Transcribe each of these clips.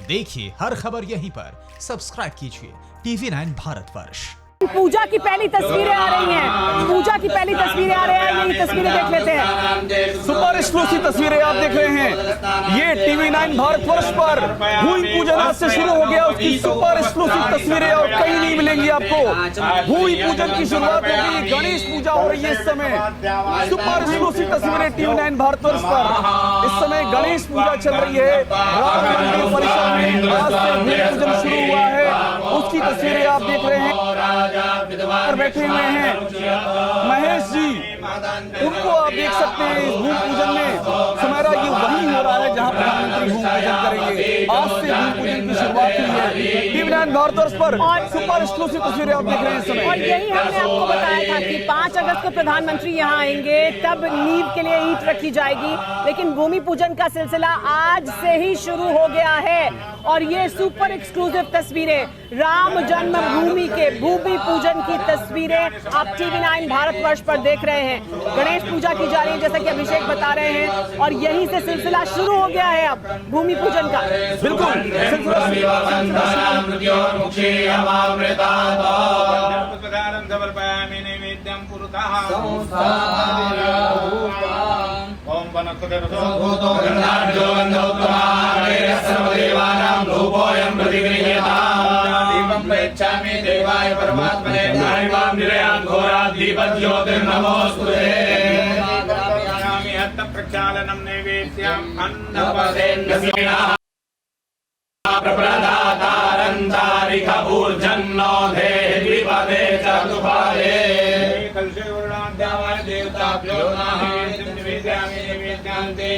देखिए हर खबर यहीं पर, सब्सक्राइब कीजिए TV9 भारतवर्ष। पूजा की पहली तस्वीरें आ रही हैं, पूजा की पहली तस्वीरें आ रही हैं, ये तस्वीरें देख लेते हैं। सुपर एक्सक्लूसिव तस्वीरें आप देख रहे हैं, ये TV9 भारतवर्ष पर भूमि पूजन आज से शुरू हो गया, उसकी सुपर एक्सक्लूसिव तस्वीरें और कहीं नहीं मिलेंगी आपको। भूमि पूजन की शुरुआत हो गई, गणेश पूजा हो रही है इस समय। सुपर एक्सक्लूसिव तस्वीरें TV9 भारतवर्ष पर। इस समय गणेश पूजा चल रही है, राम मंदिर परिसर में आज से भूमि पूजन शुरू हुआ है, उसकी तस्वीरें आप देख रहे हैं। पर बैठे हुए हैं महेश जी, उनको आप देख सकते हैं इस भूमि पूजन में। सुमेरा ये वही हो रहा है जहां प्रधानमंत्री भूमि पूजन करेंगे। आज से भूमि पूजन की शुरुआत हुई है TV9 भारतवर्ष पर। सुपर एक्सक्लूसिव तस्वीरें आप देख रहे हैं इस समय। और यही हमने आपको बताया था कि 5 अगस्त को प्रधानमंत्री यहाँ आएंगे, तब नींव के लिए ईंट रखी जाएगी, लेकिन भूमि पूजन का सिलसिला आज से ही शुरू हो गया है। और ये सुपर एक्सक्लूसिव तस्वीरें, राम जन्मभूमि के भूमि पूजन की तस्वीरें आप TV9 भारतवर्ष पर देख रहे हैं। गणेश पूजा की जा रही है जैसा कि अभिषेक बता रहे हैं, और यहीं से सिलसिला शुरू हो गया है अब भूमि पूजन का। बिल्कुल देवाय परमात्मने दैवां निरयान् घोराधिपत् ज्योतिर्नमोस्तुते यामि हत्त प्रक्षालनं नैवेद्यम् अन्नपदेन्नसीना प्रप्रदातारन्तारिकभूर्जन्नो द्विपदे चतुपदे कलशेवराध्यावाय देवताभ्यो नमः निवेदयामि निवेद्यान्ते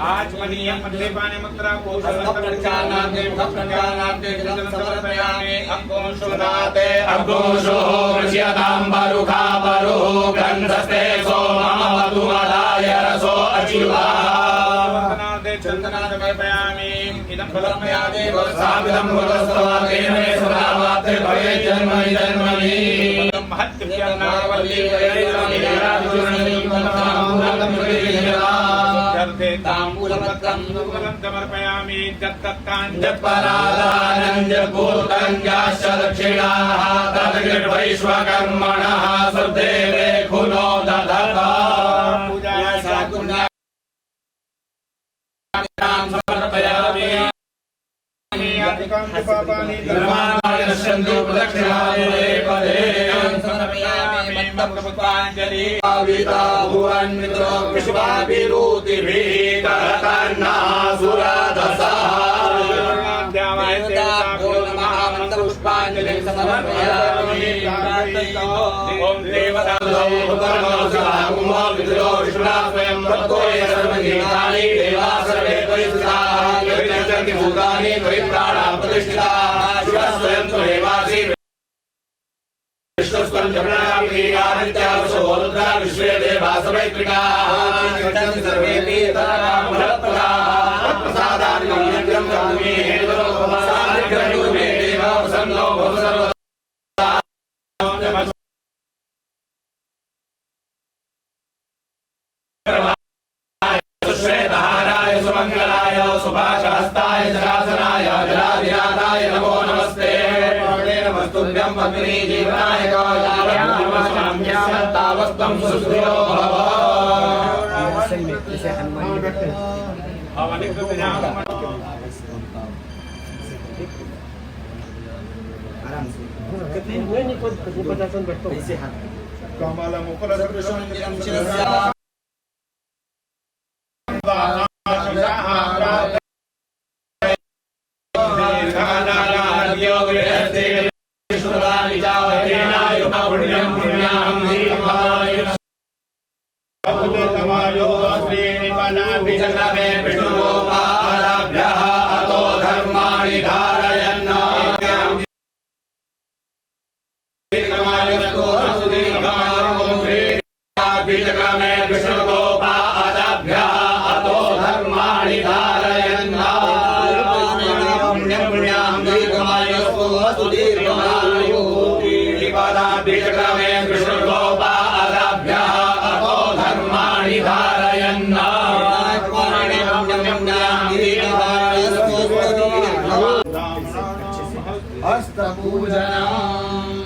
आचमनीयं मध्यपाने मुद्रा कोशप्रक्षालनान्ते मुखप्रक्षालनान्ते जलं समर्पयामि अग्गोशुनाते अग्गोशो वृष्यतां बरुखा बरुः गन्धस्ते सोममवतु मदाय रसो अचिवा चंदनाद समर्पयामि इदं फलं मया देव साविदं वदस्तवातेन मे सदावाते भवे जन्मनि जन्मनि महत्त्वज्ञानवल्ली वैराग्यं ताम्बूलपत्रं समर्पयामि जत्तत्ताञ्जपरादानञ्जपूर्तञ्जाश्च दक्षिणाः तद्गृह्वैश्वकर्मणः सुदेवे खुनो दधता पूजाया साकुण्या समर्पयामि पापानि धर्माणि नश्यन्तु प्रदक्षिणानि पदे समर्पयामि मन्दपुष्पाञ्जलि आविता भुवन्मित्रो विश्वाभिरूतिभिः करतन्नासुरदसः देवताभ्यो नमः मन्दपुष्पाञ्जलिं समर्पयामि ॐ देवताभ्यो भूतर्मोऽसुरागुमो विद्रो विष्णुना स्वयं भक्तोय सर्वगीतानि देवा सर्वे परिस्थिताः यविचन्ति भूतानि त्वयि प्राणाः प्रतिष्ठिताः शिवः स्वयं त्वमेवासि विष्णुस्त्वं जगन्नाथी आदित्याः रुद्रा विश्वे देवाः समैत्रिकाः यजन्ति सर्वेऽपि तदाराम फलप्रदाः तत्प्रसादादिकं यज्ञं कर्मि हेतुरो साधिग्रहो मे देवा प्रसन्नो भव सर्वदा श्वेतहाराय सुमंगलाय सुभाषहस्ताय जलासनाय जलाधिराताय नमो नमस्ते नमस्तुभ्यं पत्नी जीवनाय तावस्तं सुस्थिरो भव कमल मुकुल सदृशं शिरस्या हस्तपूजनम्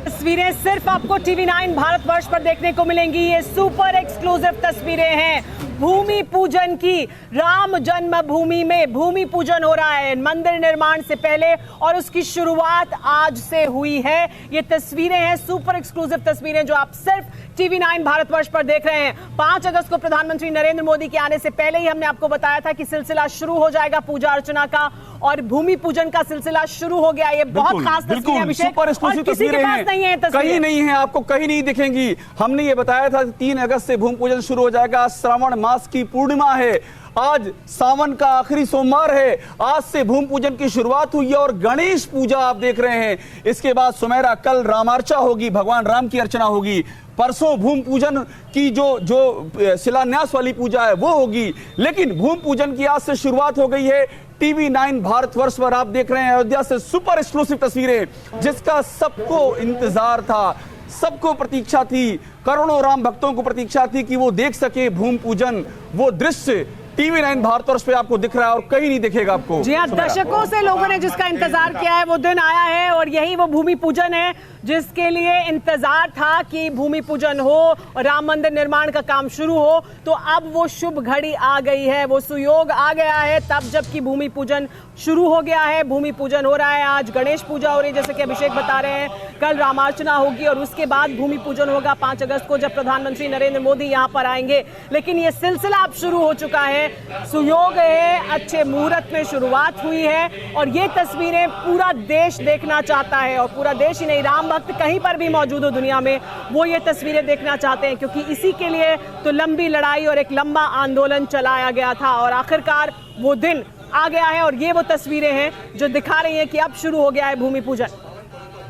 तस्वीरें सिर्फ आपको TV9 भारतवर्ष पर देखने को मिलेंगी। ये सुपर एक्सक्लूसिव तस्वीरें हैं भूमि पूजन की। राम जन्मभूमि में भूमि पूजन हो रहा है मंदिर निर्माण से पहले और उसकी शुरुआत आज से हुई है। ये तस्वीरें हैं सुपर एक्सक्लूसिव तस्वीरें जो आप सिर्फ TV9 भारतवर्ष पर देख रहे हैं। 5 अगस्त को प्रधानमंत्री नरेंद्र मोदी के आने से पहले ही हमने आपको बताया था कि सिलसिला शुरू हो जाएगा पूजा अर्चना का और भूमि पूजन का सिलसिला शुरू हो गया। ये बहुत खास तस्वीरें अभिषेक और किसी के पास नहीं है तस्वीरें। कहीं नहीं है, आपको कहीं नहीं दिखेंगी। हमने ये बताया था 3 अगस्त से भूमि पूजन शुरू हो जाएगा। श्रावण मास की पूर्णिमा है, आज सावन का आखिरी सोमवार है। आज से भूमि पूजन की शुरुआत हुई है और गणेश पूजा आप देख रहे हैं। इसके बाद सुमेरा, कल रामार्चा होगी, भगवान राम की अर्चना होगी। परसों भूमि पूजन की जो शिलान्यास वाली पूजा है वो होगी। लेकिन भूमि पूजन की आज से शुरुआत हो गई है। TV9 भारतवर्ष पर आप देख रहे हैं अयोध्या से सुपर एक्सक्लूसिव तस्वीरें जिसका सबको इंतजार था, सबको प्रतीक्षा थी। करोड़ों राम भक्तों को प्रतीक्षा थी कि वो देख सके भूमि पूजन। वो दृश्य TV9 भारतवर्ष पे आपको दिख रहा है और कहीं नहीं दिखेगा आपको। जी हाँ, दशकों से लोगों ने जिसका इंतजार किया है वो दिन आया है और यही वो भूमि पूजन है जिसके लिए इंतजार था कि भूमि पूजन हो, राम मंदिर निर्माण का काम शुरू हो। तो अब वो शुभ घड़ी आ गई है, वो सुयोग आ गया है तब जबकि भूमि पूजन शुरू हो गया है। भूमि पूजन हो रहा है, आज गणेश पूजा हो रही है जैसे कि अभिषेक बता रहे हैं, कल रामार्चना होगी और उसके बाद भूमि पूजन होगा 5 अगस्त को जब प्रधानमंत्री नरेंद्र मोदी यहाँ पर आएंगे। लेकिन ये सिलसिला अब शुरू हो चुका है, सुयोग है, अच्छे मुहूर्त में शुरुआत हुई है और ये तस्वीरें पूरा देश देखना चाहता है और पूरा देश ही नहीं, राम भक्त कहीं पर भी मौजूद हो दुनिया में वो ये तस्वीरें देखना चाहते हैं क्योंकि इसी के लिए तो लंबी लड़ाई और एक लंबा आंदोलन चलाया गया था और आखिरकार वो दिन आ गया है और ये वो तस्वीरें हैं जो दिखा रही हैं कि अब शुरू हो गया है भूमि पूजन।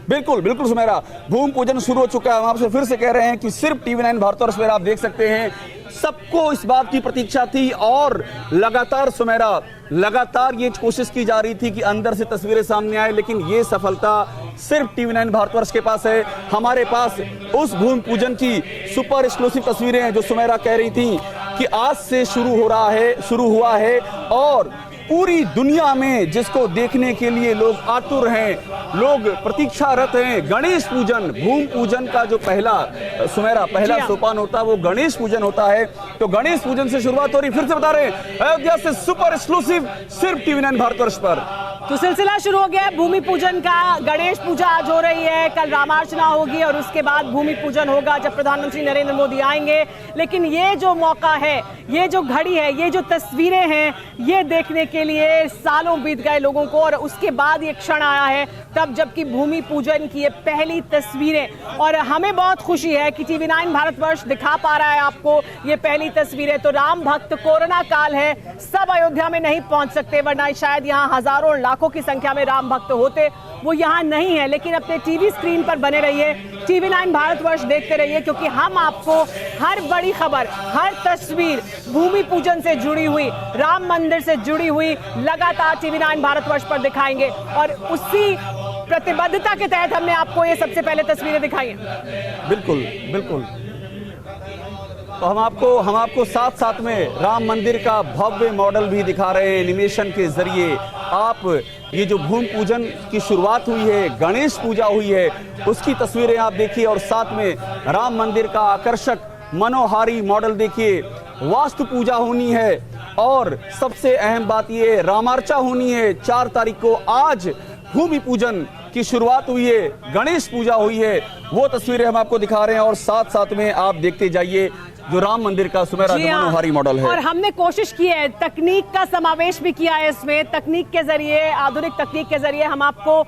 बिल्कुल बिल्कुल सुमेरा, भूमि पूजन शुरू हो चुका है। हम आपसे फिर से कह रहे हैं कि सिर्फ TV9 भारतवर्ष पर आप देख सकते हैं। सबको इस बात की प्रतीक्षा थी और लगातार सुमेरा, लगातार ये कोशिश की जा रही थी कि अंदर से तस्वीरें सामने आए, लेकिन ये सफलता सिर्फ TV9 भारतवर्ष के पास है। हमारे पास उस भूमि पूजन की सुपर एक्सक्लूसिव तस्वीरें हैं जो सुमेरा कह रही थी कि आज से शुरू हुआ है और पूरी दुनिया में जिसको देखने के लिए लोग आतुर हैं, लोग प्रतीक्षारत हैं। गणेश पूजन, भूमि पूजन का जो पहला सोपान होता है वो गणेश पूजन होता है। तो गणेश पूजन से शुरुआत हो रही, फिर से बता रहे हैं अयोध्या से सुपर एक्सक्लूसिव सिर्फ TV9 भारतवर्ष पर। तो सिलसिला शुरू हो गया है भूमि पूजन का। गणेश पूजा आज हो रही है, कल रामार्चना होगी और उसके बाद भूमि पूजन होगा जब प्रधानमंत्री नरेंद्र मोदी आएंगे। लेकिन ये जो मौका है, ये जो घड़ी है, ये जो तस्वीरें हैं, ये देखने के लिए सालों बीत गए लोगों को और उसके बाद ये क्षण आया है तब जबकि भूमि पूजन की ये पहली तस्वीरें। और हमें बहुत खुशी है कि TV9 भारतवर्ष दिखा पा रहा है आपको ये पहली तस्वीरें। तो राम भक्त, कोरोना काल है, सब अयोध्या में नहीं पहुंच सकते वरना शायद यहाँ हजारों लाखों की संख्या में राम भक्त होते, वो यहाँ नहीं है। लेकिन अपने टीवी स्क्रीन पर बने रहिए, TV9 भारतवर्ष देखते रहिए क्योंकि हम आपको हर बड़ी खबर, हर तस्वीर भूमि पूजन से जुड़ी हुई, राम मंदिर से जुड़ी हुई लगातार TV9 भारतवर्ष पर दिखाएंगे और उसी प्रतिबद्धता के तहत हमने आपको ये सबसे पहले तस्वीरें दिखाई हैं। बिल्कुल बिल्कुल। तो हम आपको साथ साथ में राम मंदिर का भव्य मॉडल भी दिखा रहे हैं एनिमेशन के जरिए। आप ये जो भूमि पूजन की शुरुआत हुई है, गणेश पूजा हुई है, उसकी तस्वीरें आप देखिए और साथ में राम मंदिर का आकर्षक मनोहारी मॉडल देखिए। वास्तु पूजा होनी है और सबसे अहम बात ये रामार्चा होनी है 4 तारीख को। आज भूमि पूजन की शुरुआत हुई है, गणेश पूजा हुई है, वो तस्वीरें हम आपको दिखा रहे हैं और साथ साथ में आप देखते जाइए जो राम मंदिर का सुमेरा जो मनोहारी मॉडल है। और हमने कोशिश की है, तकनीक का समावेश भी किया है इसमें। तकनीक के जरिए, आधुनिक तकनीक के जरिए हम आपको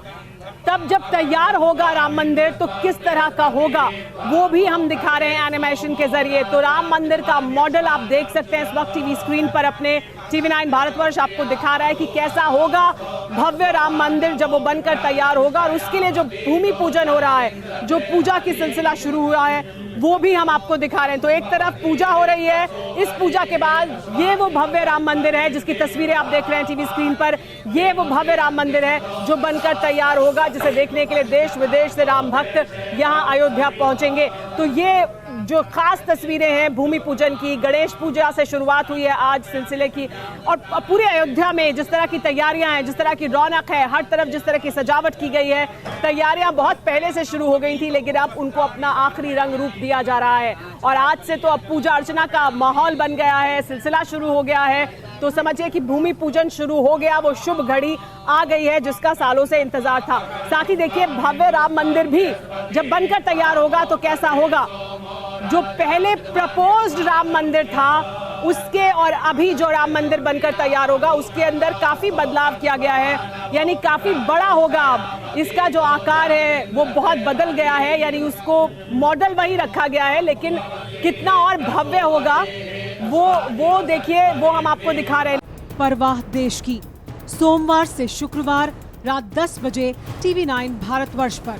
तब जब तैयार होगा राम मंदिर तो किस तरह का होगा वो भी हम दिखा रहे हैं एनिमेशन के जरिए। तो राम मंदिर का मॉडल आप देख सकते हैं इस वक्त टीवी स्क्रीन पर अपने। TV9 भारतवर्ष आपको दिखा रहा है कि कैसा होगा भव्य राम मंदिर जब वो बनकर तैयार होगा और उसके लिए जो भूमि पूजन हो रहा है, जो पूजा की सिलसिला शुरू हुआ है, वो भी हम आपको दिखा रहे हैं। तो एक तरफ पूजा हो रही है, इस पूजा के बाद ये वो भव्य राम मंदिर है जिसकी तस्वीरें आप देख रहे हैं टीवी स्क्रीन पर। ये वो भव्य राम मंदिर है जो बनकर तैयार होगा, जिसे देखने के लिए देश विदेश से राम भक्त यहाँ अयोध्या पहुंचेंगे। तो ये जो खास तस्वीरें हैं भूमि पूजन की, गणेश पूजा से शुरुआत हुई है आज सिलसिले की, और पूरे अयोध्या में जिस तरह की तैयारियां हैं, जिस तरह की रौनक है, हर तरफ जिस तरह की सजावट की गई है, तैयारियां बहुत पहले से शुरू हो गई थी, लेकिन अब उनको अपना आखिरी रंग रूप दिया जा रहा है। और आज से तो अब पूजा अर्चना का माहौल बन गया है, सिलसिला शुरू हो गया है। तो समझिए कि भूमि पूजन शुरू हो गया, वो शुभ घड़ी आ गई है जिसका सालों से इंतजार था। साथ ही देखिए भव्य राम मंदिर भी जब बनकर तैयार होगा तो कैसा होगा। जो पहले प्रपोज्ड राम मंदिर था उसके और अभी जो राम मंदिर बनकर तैयार होगा उसके अंदर काफी बदलाव किया गया है, यानी काफी बड़ा होगा। अब इसका जो आकार है वो बहुत बदल गया है, यानी उसको मॉडल वही रखा गया है, लेकिन कितना और भव्य होगा वो देखिए, वो हम आपको दिखा रहे हैं। परवाह देश की, सोमवार से शुक्रवार रात 10 बजे TV9 भारतवर्ष पर।